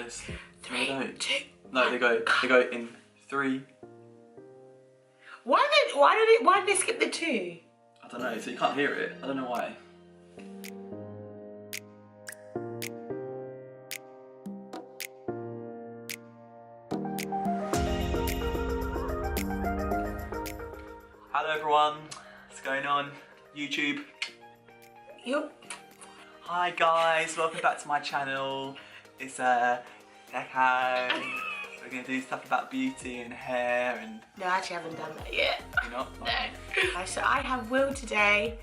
this. 3, 2. No, they go in 3. Why did they skip the 2? I don't know, so you can't hear it. I don't know why. Hello everyone, what's going on? YouTube. Yup. Hi guys, welcome back to my channel. It's Nseko. We're gonna do stuff about beauty and hair and... No, I actually haven't done that yet. You're not? No. So I have Will today.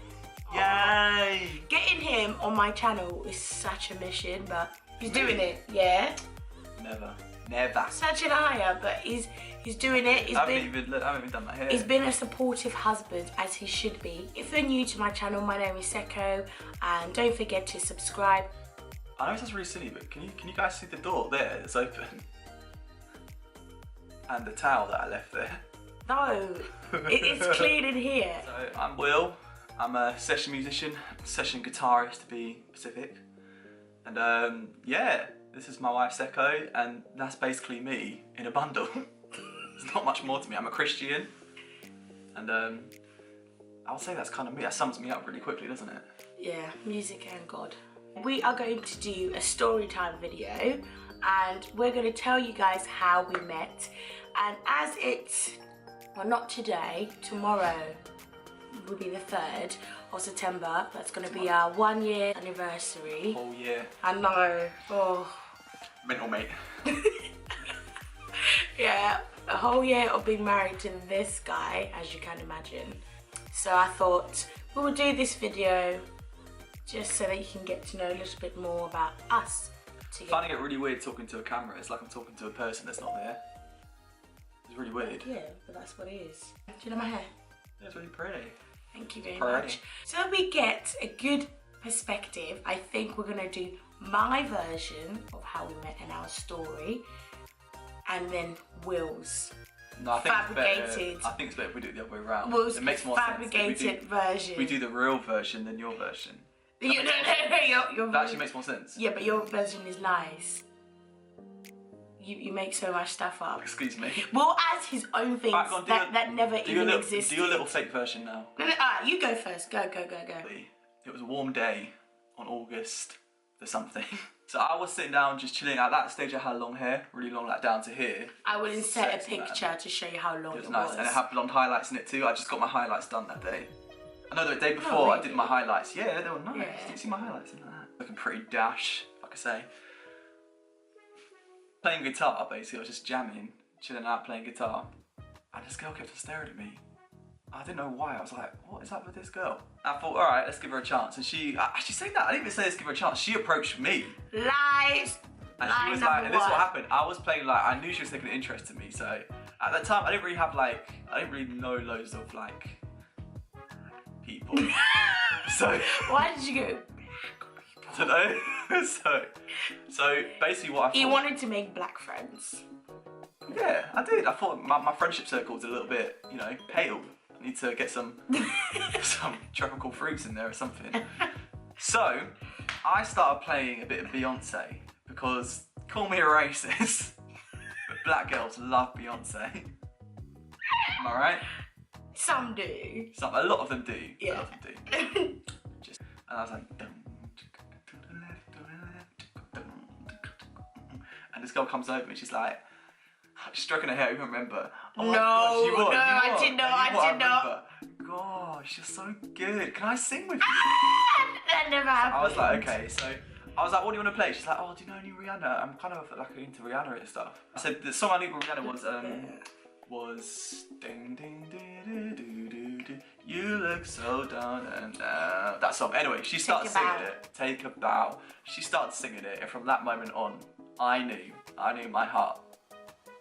Yay! Getting him on my channel is such a mission, but he's doing it, yeah? Never. Such an ire, but he's doing it. I haven't even done my hair. He's been a supportive husband, as he should be. If you're new to my channel, my name is Nseko, and don't forget to subscribe. I know it sounds really silly, but can you guys see the door there? It's open. And the towel that I left there. No, it's clean in here. So I'm Will. I'm a session musician, session guitarist to be specific. And yeah, this is my wife Nseko, and that's basically me in a bundle. There's not much more to me. I'm a Christian, and I would say that's kind of me. That sums me up really quickly, doesn't it? Yeah, music and God. We are going to do a story time video, and we're going to tell you guys how we met. And as it's, well, not today, tomorrow will be the 3rd of September. That's going to be our 1-year anniversary. Oh yeah. I know. Oh. Mental, mate. Yeah, a whole year of being married to this guy, as you can imagine. So I thought we would do this video just so that you can get to know a little bit more about us together. I find it really weird talking to a camera. It's like I'm talking to a person that's not there. It's really weird. Yeah, but that's what it is. Do you know my hair? Yeah, it's really pretty. Thank you very much. So that we get a good perspective, I think we're going to do my version of how we met in our story, and then Will's No, I think fabricated. I think it's better if we do it the other way around. Will's it makes more fabricated sense. version. We do the real version than your version. No, your That actually makes more sense. Yeah, but your version is nice. You make so much stuff up. Excuse me. Will adds his own things that never even existed. Do your little fake version now. Alright, you go first. Go. It was a warm day on August the something. So I was sitting down just chilling. At that stage I had long hair, really long, like down to here. I will insert a picture to show you how long it was. Nice, and it had blonde highlights in it too. I just got my highlights done that day. I know the day before I did my highlights. Yeah, they were nice. Yeah. Did you see my highlights in that? Looking pretty dash, if I could say. Playing guitar, basically. I was just jamming, chilling out, playing guitar. And this girl kept on staring at me. I didn't know why. I was like, what is up with this girl? I thought, all right, let's give her a chance. And she said that. I didn't even say let's give her a chance. She approached me. Lies. And she was like, and this is what happened. I was playing like, I knew she was taking an interest in me. So at that time, I didn't really know loads of like people. So why did you go? I don't know. so basically what I thought. You wanted to make black friends. Yeah, I did. I thought my friendship circle was a little bit, you know, pale. I need to get some tropical fruits in there or something. So I started playing a bit of Beyonce because, call me a racist, but black girls love Beyonce. Am I right? Some do. A lot of them do. Yeah. A lot of them do. And I was like, and this girl comes over and she's like, she's stroking her hair. I even remember. Oh no, my gosh, you what? I did not. Gosh, you're so good. Can I sing with you? That never happened. I was like, okay, so I was like, what do you want to play? She's like, oh, do you know any Rihanna? I'm kind of like into Rihanna and stuff. I said the song I knew with Rihanna was ding ding doo doo doo doo. You look so down and out. That song. Anyway, she started singing it. Take a bow. She started singing it, and from that moment on, I knew in my heart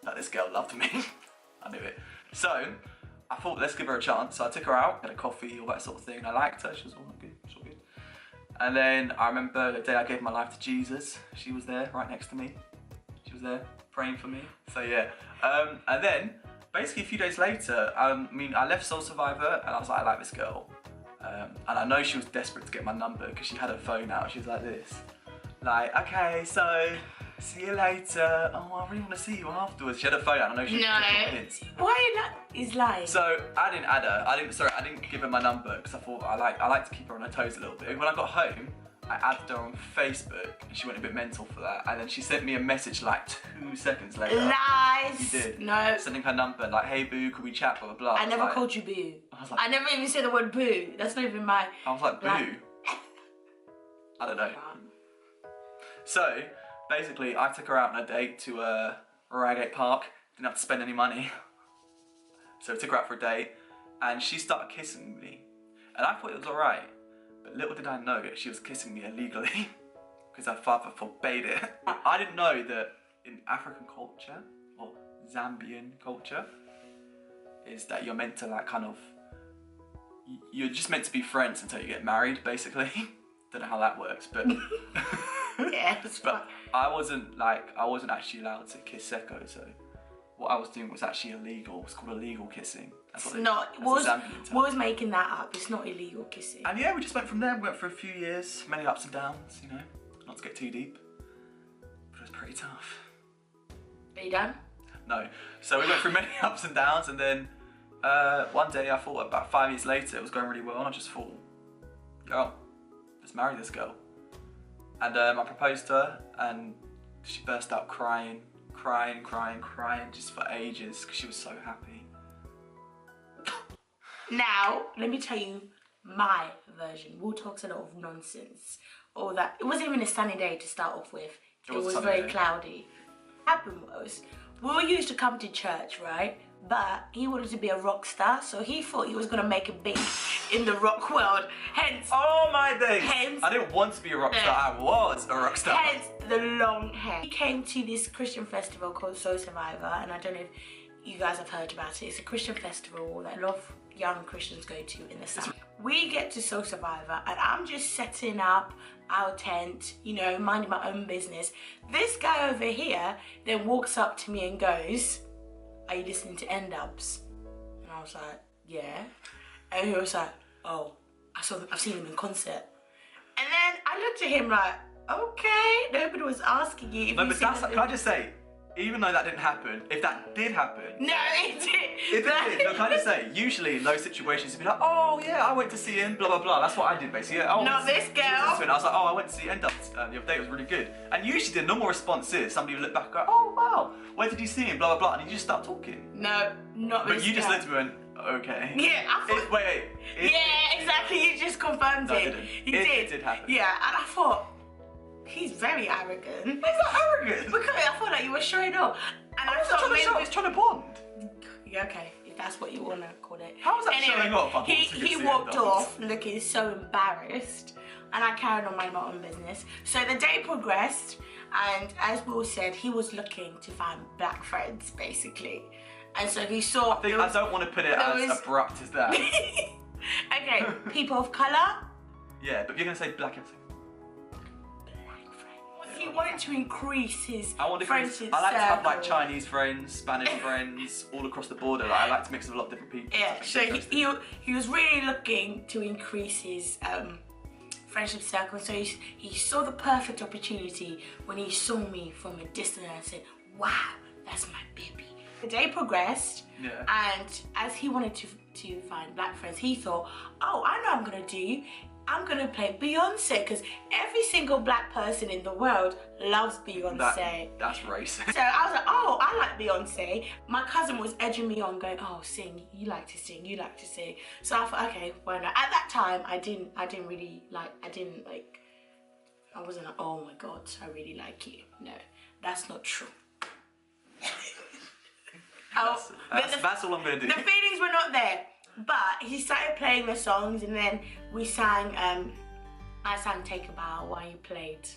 that this girl loved me. I knew it. So I thought, let's give her a chance. So I took her out, had a coffee, all that sort of thing. I liked her. She was all good. She was all good. And then I remember the day I gave my life to Jesus. She was there, right next to me. She was there praying for me. So yeah. And then basically a few days later, I left Soul Survivor, and I was like, I like this girl. And I know she was desperate to get my number because she had her phone out. She was like this. Like, okay, so See you later. Oh, I really want to see you afterwards. She had her phone out. I know she took all hints. Why are you not? He's lying. So I didn't add her. I didn't give her my number because I thought I like to keep her on her toes a little bit. When I got home, I added her on Facebook and she went a bit mental for that. And then she sent me a message like 2 seconds later. Lies. She did. No. Sending her number like, hey boo, could we chat? Blah blah blah. I never called you boo. I never even said the word boo. That's not even my. I was like, boo. I don't know. So basically, I took her out on a date to Reigate Park. Didn't have to spend any money. So I took her out for a date, and she started kissing me, and I thought it was alright. But little did I know that she was kissing me illegally because her father forbade it. I didn't know that in African culture or Zambian culture is that you're meant to like kind of, you're just meant to be friends until you get married, basically. Don't know how that works, but yes. But I wasn't actually allowed to kiss Nseko, so what I was doing was actually illegal. It's called illegal kissing. It's not. Was making that up. It's not illegal kissing. And yeah, we just went from there. We went for a few years, many ups and downs. You know, not to get too deep, but it was pretty tough. Are you done? No. So we went through many ups and downs, and then one day I thought about 5 years later it was going really well, and I just thought, yo, let's marry this girl. And I proposed to her, and she burst out crying just for ages because she was so happy. Now, let me tell you my version. Will talks a lot of nonsense. All that. It wasn't even a sunny day to start off with. It was very cloudy. What happened was, Will used to come to church, right? But he wanted to be a rock star, so he thought he was going to make it big in the rock world. Hence... Oh my days! Hence... I didn't want to be a rock star, I was a rock star. Hence the long hair. He came to this Christian festival called Soul Survivor, and I don't know if you guys have heard about it. It's a Christian festival that a lot of young Christians go to in the summer. We get to Soul Survivor, and I'm just setting up our tent, you know, minding my own business. This guy over here then walks up to me and goes, are you listening to N-Dubs? And I was like, yeah. And he was like, oh, I've seen him in concert. And then I looked at him like, okay, nobody was asking you if no, but that's, can I just say, even though that didn't happen, if that did happen... No, it did. If it did, no, can I just say, usually in those situations, you'd be like, oh yeah, I went to see him, blah, blah, blah. That's what I did, basically. Not this girl. I was like, oh, I went to see N-Dubs the other day, it was really good. And usually the normal response is, somebody would look back and go, oh, wow, where did you see him, blah, blah, blah, and you just start talking. No, not this girl. But you just looked at me and went, okay. Yeah, I thought... Wait. Yeah, exactly, you just confirmed it. No, I didn't. It did happen. Yeah, and I thought, he's very arrogant. He's not arrogant. Because I thought like you were showing off. And I thought maybe he's trying to bond. Yeah, okay, if that's what you want to call it. How was that showing off? He walked off looking so embarrassed, and I carried on my own business. So the day progressed, and as Will said, he was looking to find black friends, basically. And so he saw... I don't want to put it as abrupt as that. Okay, people of colour? Yeah, but you're going to say black and... He wanted to increase his I like to have like Chinese friends, Spanish friends, all across the border. Like, I like to mix with a lot of different people. Yeah, so he was really looking to increase his friendship circle. So he saw the perfect opportunity when he saw me from a distance and said, wow, that's my baby. The day progressed, and as he wanted to find black friends, he thought, oh, I know what I'm gonna do. I'm gonna play Beyonce, because every single black person in the world loves Beyonce. That's racist. So I was like, oh, I like Beyonce. My cousin was edging me on, going, oh, sing, you like to sing, you like to sing. So I thought, okay, why not? At that time, I wasn't like, oh my God, I really like you. No, that's not true. That's all I'm gonna do. The feelings were not there. But he started playing the songs, and then we sang, I sang Take a Bow while he played,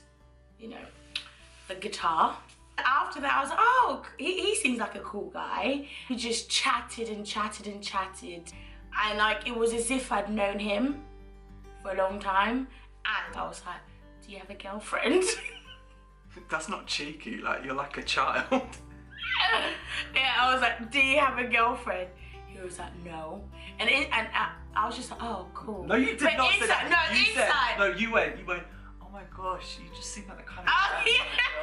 you know, the guitar. After that, I was like, oh, he seems like a cool guy. We just chatted and chatted and chatted. And like, it was as if I'd known him for a long time. And I was like, do you have a girlfriend? That's not cheeky, like, you're like a child. Yeah, I was like, do you have a girlfriend? He was like, no. And I was just like, oh, cool. No, you did not say that. No, You went, oh my God, gosh, you just seem like the kind of Oh, guy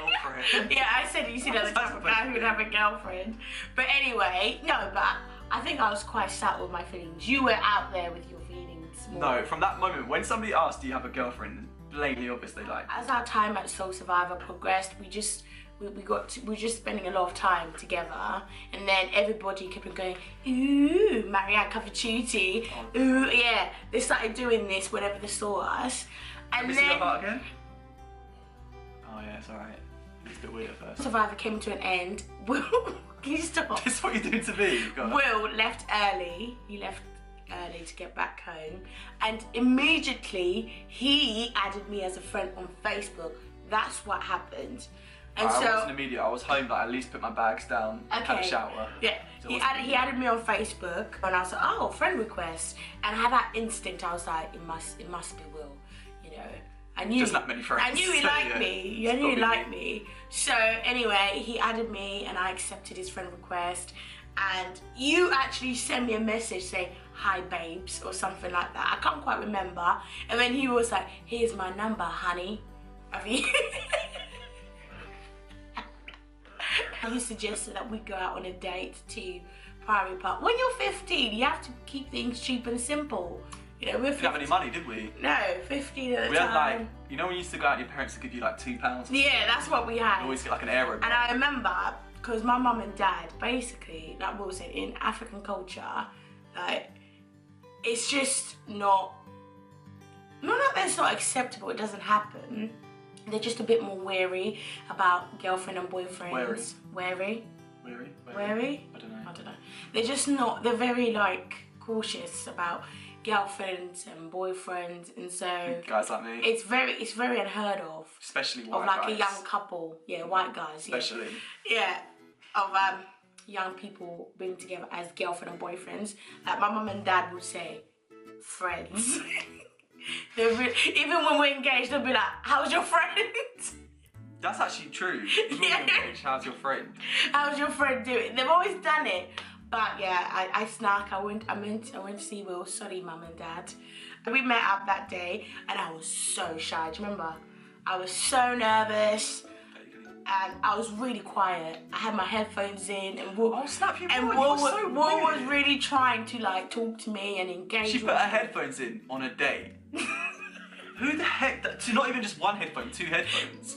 with a girlfriend. Yeah, I said you seem like the type of guy who would have a girlfriend. But anyway, no, but I think I was quite sat with my feelings. You were out there with your feelings more. No, from that moment, when somebody asked, do you have a girlfriend, blatantly obviously like. As our time at Soul Survivor progressed, we were just spending a lot of time together, and then everybody kept on going, ooh, Marianne Cavaciuti, ooh, yeah. They started doing this whenever they saw us, and Can we then see your heart again? Oh yeah, it's alright. It's a bit weird at first. Survivor came to an end. Will, can you stop? This is what you're doing to me. God. Will left early. He left early to get back home, and immediately he added me as a friend on Facebook. That's what happened. And I so wasn't immediate. I was home, like at least put my bags down, had a shower. Yeah, So he added me on Facebook, and I was like, oh, friend request, and I had that instinct. I was like, it must be Will, you know. I knew just not many friends. I knew he liked me. I knew he liked me. So anyway, he added me, and I accepted his friend request. And you actually sent me a message saying, hi babes, or something like that. I can't quite remember. And then he was like, here's my number, honey. He suggested that we go out on a date to Priory Park. When you're 15, you have to keep things cheap and simple. You know, we're 15. We didn't have any money, did we? No, 15 at the we time. had like, you know when you used to go out and your parents would give you like £2? Yeah, that's what we had. You always get like an aero. And I remember, because my mum and dad, basically, like what was it, in African culture, like, it's just not that it's not acceptable, it doesn't happen. They're just a bit more wary about girlfriend and boyfriends. Wary? I don't know. They're just not, they're very like cautious about girlfriends and boyfriends, and so guys like me. It's very unheard of. Especially white guys. Of like guys. a young couple. Yeah, white guys. Especially. Yeah. Of young people being together as girlfriend and boyfriends. Like my mum and dad would say, friends. Even when we're engaged, they'll be like, how's your friend? That's actually true. Even when you're engaged, how's your friend? How's your friend doing? They've always done it. But yeah, I snuck. I went to see Will. Sorry, mum and dad. And we met up that day, and I was so shy. Do you remember? I was so nervous, and I was really quiet. I had my headphones in, and Will, Will was really trying to like talk to me and engage. She put her headphones in on a date. Who the heck? So not even just one headphone, 2 headphones.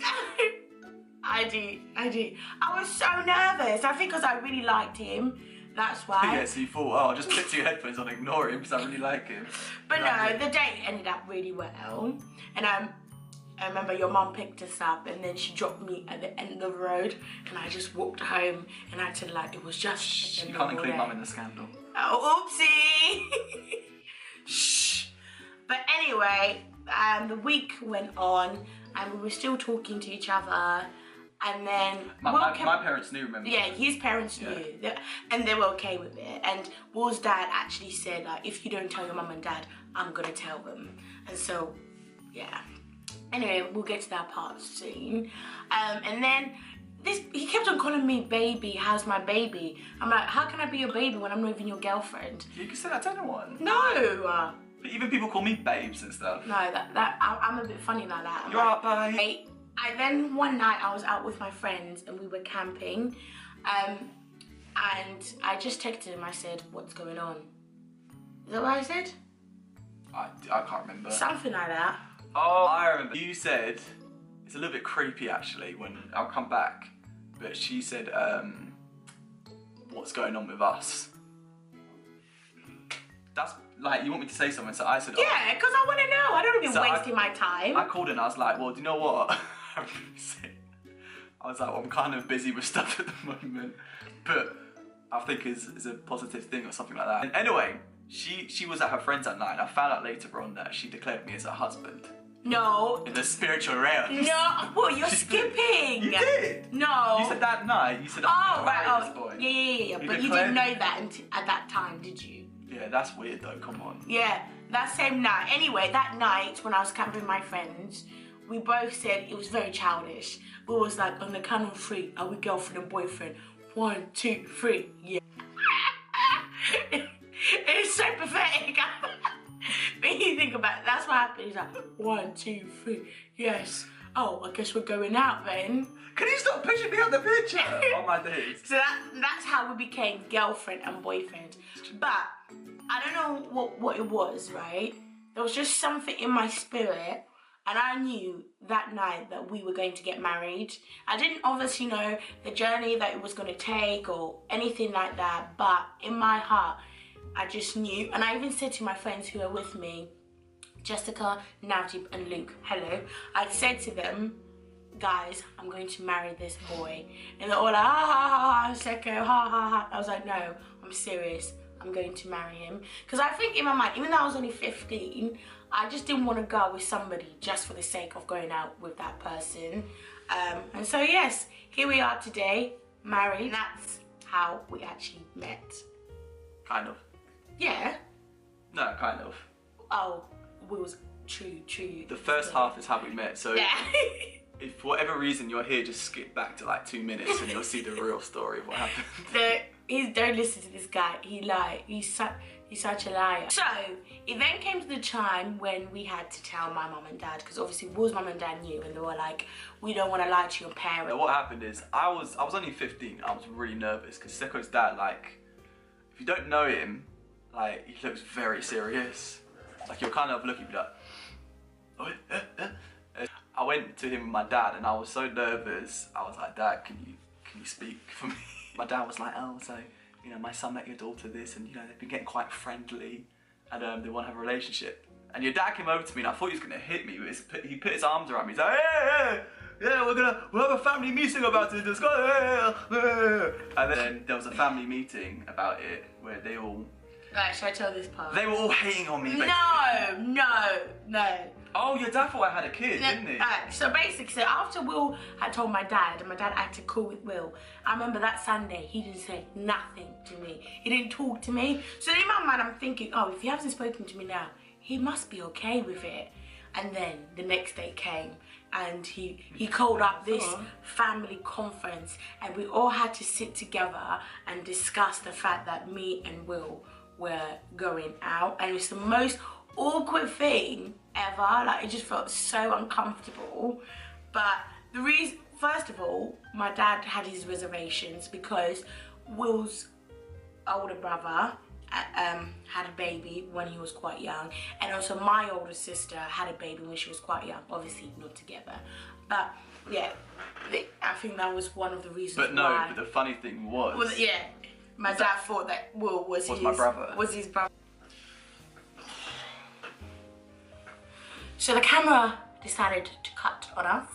I do. I was so nervous. I think because I really liked him. That's why. Yeah, so you thought, oh, I'll just put 2 headphones on, ignore him because I really like him. But no, the date ended up really well. And I remember your mum picked us up, and then she dropped me at the end of the road, and I just walked home, and I acted like it was just. Shh, you can't include mum in the scandal. Oh, oopsie. Shh. But anyway, the week went on, and we were still talking to each other. And then my parents knew, remember? Yeah, his parents knew, and they were okay with it. And Will's dad actually said, like, if you don't tell your mum and dad, I'm gonna tell them. And so, yeah. Anyway, we'll get to that part soon. And then he kept on calling me baby. How's my baby? I'm like, how can I be your baby when I'm not even your girlfriend? You can say that to anyone. No. But even people call me babes and stuff. No, I'm a bit funny like that. You're up, babe. Then one night I was out with my friends and we were camping, and I just texted him. I said, "What's going on?" Is that what I said? I can't remember. Something like that. Oh, I remember. You said it's a little bit creepy actually. When I'll come back, but she said, "What's going on with us?" That's like you want me to say something, so I said, yeah, because I want to know. I don't want to be wasting my time. I called her and I was like, well, do you know what? I was like, well, I'm kind of busy with stuff at the moment, but I think is a positive thing or something like that. And anyway, she was at her friend's that night, and I found out later on that she declared me as her husband. No. In the spiritual realm. No. Well, you're skipping. You did. No. You said that night. You said, oh, right. Oh, this boy. Yeah. But you didn't know that at that time, did you? Yeah, that's weird though. Come on. Yeah, that same night. Anyway, that night when I was camping with my friends, we both said it was very childish. We was like, on the count of 3, are we girlfriend and boyfriend? 1, 2, 3, yeah. It's so pathetic. But you think about it, that's what happened. He's like, 1, 2, 3, yes. oh, I guess we're going out then. Can you stop pushing me out the picture? Oh my days. So that's how we became girlfriend and boyfriend. But I don't know what it was, right? There was just something in my spirit, and I knew that night that we were going to get married. I didn't obviously know the journey that it was going to take or anything like that, but in my heart, I just knew. And I even said to my friends who were with me, Jessica, Najib and Luke, hello. I said to them, guys, I'm going to marry this boy. And they're all like, ha ha ha ha, Nseko, ha ha ha. I was like, no, I'm serious. I'm going to marry him. Because I think in my mind, even though I was only 15, I just didn't want to go with somebody just for the sake of going out with that person. And so yes, here we are today, married. And that's how we actually met. Kind of. Yeah. No, kind of. Oh, we was true. The first half is how we met, so yeah. If for whatever reason you're here, just skip back to like 2 minutes and you'll see the real story of what happened. Don't listen to this guy. He's such a liar. So it then came to the time when we had to tell my mum and dad, because obviously Will's mum and dad knew, and they were like, we don't want to lie to your parents. What happened is I was only 15. I was really nervous because Nseko's dad, like, if you don't know him, like, he looks very serious. Like, you'll kind of look at me like, oh, I went to him with my dad and I was so nervous. I was like, Dad, can you speak for me? My dad was like, oh, so, you know, my son met your daughter this, and, you know, they've been getting quite friendly, and they want to have a relationship. And your dad came over to me and I thought he was going to hit me, but he put his arms around me. He's like, hey, yeah, we'll have a family meeting about it, discuss. And then there was a family meeting about it where they all... Right, should I tell this part? They were all hating on me, basically. No. Oh, your dad thought I had a kid, didn't he? So basically, after Will had told my dad, and my dad acted cool with Will, I remember that Sunday, he didn't say nothing to me. He didn't talk to me. So in my mind, I'm thinking, oh, if he hasn't spoken to me now, he must be okay with it. And then the next day came, and he called up this family conference, and we all had to sit together and discuss the fact that me and Will were going out, and it's the most awkward thing ever. Like, it just felt so uncomfortable. But the reason, first of all, my dad had his reservations because Will's older brother had a baby when he was quite young, and also my older sister had a baby when she was quite young, obviously not together. But yeah, I think that was one of the reasons. But no, but the funny thing was yeah, my dad thought that Will was my brother. Was his brother. So the camera decided to cut on us.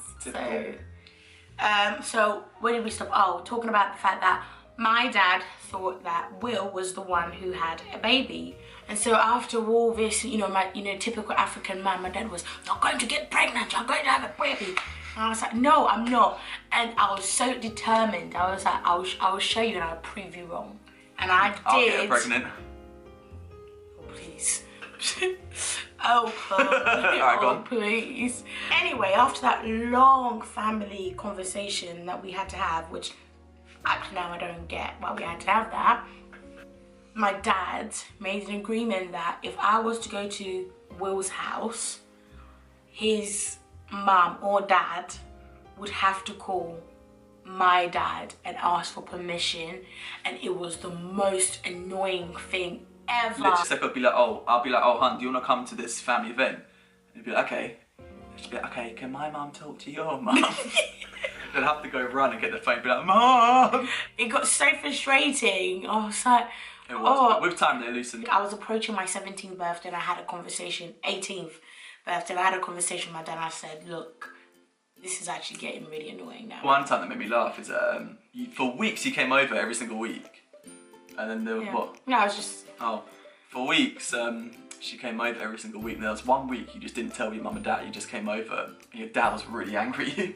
So where did we stop? Oh, talking about the fact that my dad thought that Will was the one who had a baby. And so after all this, typical African man, my dad was, you're going to get pregnant, you're going to have a baby. And I was like, no, I'm not. And I was so determined. I was like, I will show you and I'll prove you wrong. And I did. I'll get pregnant. Oh, please. Oh, Alright, go on. Please. Anyway, after that long family conversation that we had to have, which actually now I don't get why we had to have that, my dad made an agreement that if I was to go to Will's house, his mum or dad would have to call my dad and ask for permission, and it was the most annoying thing ever. Literally, I'll be like, oh, hun, do you want to come to this family event? And he'd be like, okay. She'd be like, okay, can my mum talk to your mum? They'd have to go run and get the phone and be like, Mom! It got so frustrating. I was like, it was, but with time they loosened. I was approaching my 17th birthday and I had a conversation, 18th birthday, and I had a conversation with my dad and I said, look, this is actually getting really annoying now. One time that made me laugh is, for weeks he came over every single week. And then there was what? No, I was just... Oh, for weeks, she came over every single week. And there was 1 week you just didn't tell your mum and dad, you just came over, and your dad was really angry at you.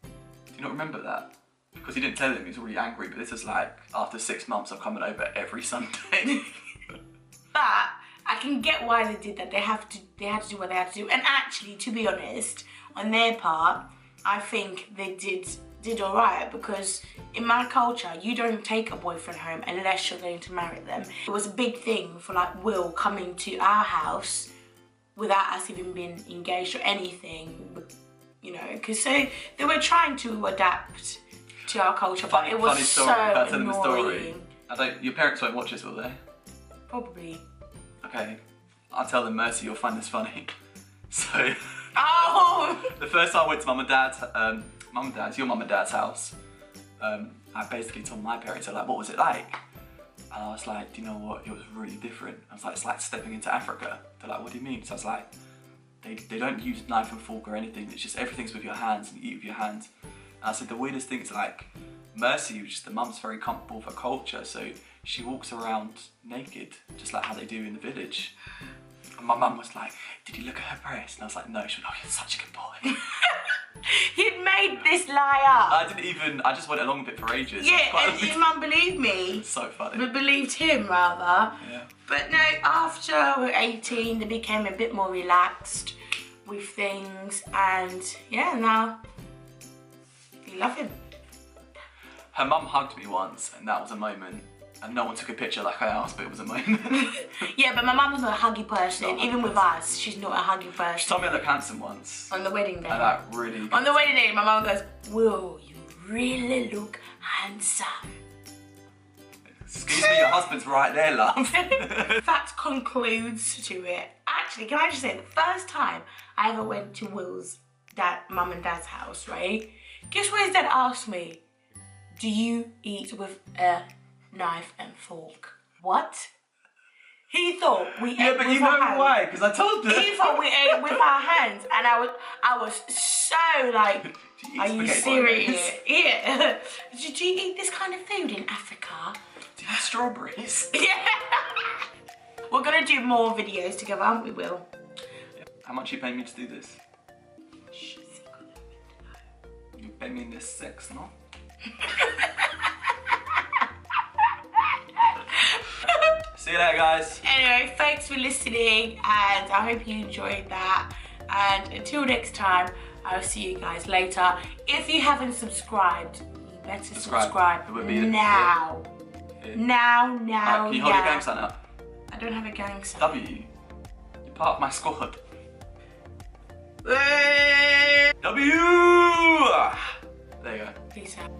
Do you not remember that? Because he didn't tell him, he was really angry, but this was like after 6 months of coming over every Sunday. But I can get why they did that. They had to do what they had to do. And actually, to be honest, on their part, I think they did alright, because in my culture, you don't take a boyfriend home unless you're going to marry them. It was a big thing for like Will coming to our house without us even being engaged or anything. you know, because they were trying to adapt to our culture, but it was funny story. so Can I tell them a annoying. story? Your parents won't watch this, will they? Probably. Okay, I'll tell them, Mercy, you'll find this funny. So, Oh! the first time I went to your mum and dad's house, I basically told my parents, like, what was it like? And I was like, do you know what? It was really different. I was like, it's like stepping into Africa. They're like, what do you mean? So I was like, they don't use knife and fork or anything. It's just everything's with your hands and you eat with your hands. And I said, the weirdest thing is like, Mercy, which is the mum's very comfortable with her culture, so she walks around naked, just like how they do in the village. And my mum was like, did you look at her breast? And I was like, no. She went, oh, you're such a good boy. You'd made this lie up. I just went along with it for ages. Yeah, and your mum believed me. It's so funny. But believed him, rather. Yeah. But no, after we were 18, they became a bit more relaxed with things. And yeah, now we love him. Her mum hugged me once, and that was a moment. And no one took a picture like I asked, but it was a moment. Yeah, but my mum's not a huggy person. Even with us, she's not a huggy person. She told me I look handsome once. On the wedding day. And that really... On the wedding day, my mum goes, "Will you really look handsome?" Excuse me, your husband's right there, love. That concludes to it. Actually, can I just say, the first time I ever went to Will's mum and dad's house, right? Guess what his dad asked me? Do you eat with a knife and fork? What? He thought we ate with our hands. Yeah, but you know why? Because I told them. He thought we ate with our hands, and I was so like, are you serious? Yeah. Do you eat this kind of food in Africa? Do you eat strawberries? Yeah. We're gonna do more videos together, aren't we, Will? Yeah. How much are you paying me to do this? You pay me in this sex, no? See you later, guys. Anyway, thanks for listening, and I hope you enjoyed that. And until next time, I'll see you guys later. If you haven't subscribed, you better subscribe now. Now. Can you hold your gang sign up? I don't have a gang sign. W. You're part of my squad. W! There you go. Peace out.